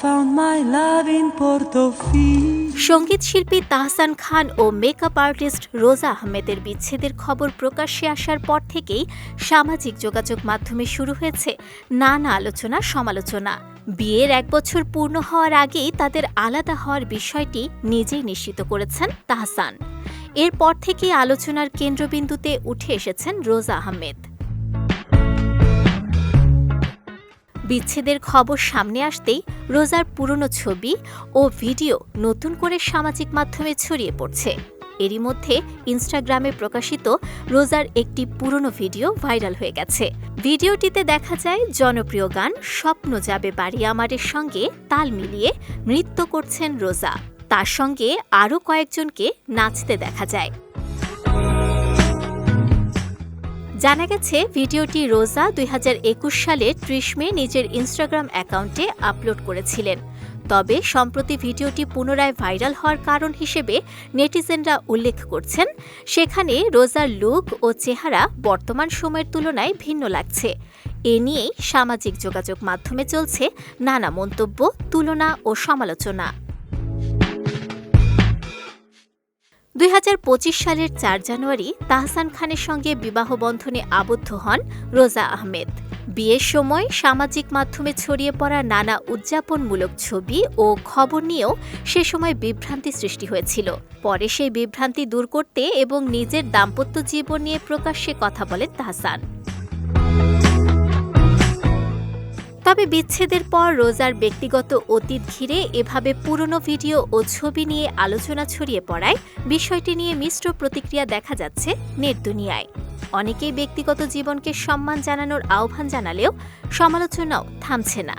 found my love in Portofino. সঙ্গীত শিল্পী তাহসান খান ও makeup artist রোজা আহমেদের বিচ্ছেদের খবর প্রকাশ্যে আসার পর থেকেই সামাজিক যোগাযোগ মাধ্যমে শুরু হয়েছে নানা আলোচনা সমালোচনা। বিয়ের 1 বছর পূর্ণ হওয়ার আগেই তাদের আলাদা হওয়ার বিষয়টি নিজেই নিশ্চিত করেছেন তাহসান। এরপর থেকেই আলোচনার কেন্দ্রবিন্দুতে উঠে এসেছেন রোজা আহমেদ। বিচ্ছেদের খবর সামনে আসতেই রোজার পুরনো ছবি ও ভিডিও নতুন করে সামাজিক মাধ্যমে ছড়িয়ে পড়ছে। এরই মধ্যে ইনস্টাগ্রামে প্রকাশিত রোজার একটি পুরনো ভিডিও ভাইরাল হয়ে গেছে। ভিডিওটিতে দেখা যায় জনপ্রিয় গান স্বপ্ন যাবে বাড়ি আমারের সঙ্গে তাল মিলিয়ে নৃত্য করছেন রোজা। তার সঙ্গে আরও কয়েকজনকে নাচতে দেখা যায়। জানা গেছে ভিডিওটি রোজা 2021 সালের 30 মে নিজের ইনস্টাগ্রাম অ্যাকাউন্টে আপলোড করেছিলেন। তবে সম্প্রতি ভিডিওটি পুনরায় ভাইরাল হওয়ার কারণ হিসেবে নেটিজেনরা উল্লেখ করছেন, সেখানে রোজার লুক ও চেহারা বর্তমান সময়ের তুলনায় ভিন্ন লাগছে। এ নিয়েই সামাজিক যোগাযোগ মাধ্যমে চলছে নানা মন্তব্য, তুলনা ও সমালোচনা। 2025 সালের 4 জানুয়ারি তাহসান খানের সঙ্গে বিবাহ বন্ধনে আবদ্ধ হন রোজা আহমেদ। বিয়ের সময় সামাজিক মাধ্যমে ছড়িয়ে পড়া নানা উদযাপনমূলক ছবি ও খবর নিয়েও সে সময় বিভ্রান্তি সৃষ্টি হয়েছিল। পরে সেই বিভ্রান্তি দূর করতে এবং নিজের দাম্পত্য জীবন নিয়ে প্রকাশ্যে কথা বলেন তাহসান। তবে বিচ্ছেদের পর রোজার ব্যক্তিগত অতীত ঘিরে এভাবে পুরনো ভিডিও ও ছবি নিয়ে আলোচনা ছড়িয়ে পড়ায় বিষয়টি নিয়ে মিশ্র প্রতিক্রিয়া দেখা যাচ্ছে নেট দুনিয়ায়। অনেকেই ব্যক্তিগত জীবনকে সম্মান জানানোর আহ্বান জানালেও সমালোচনাও থামছে না।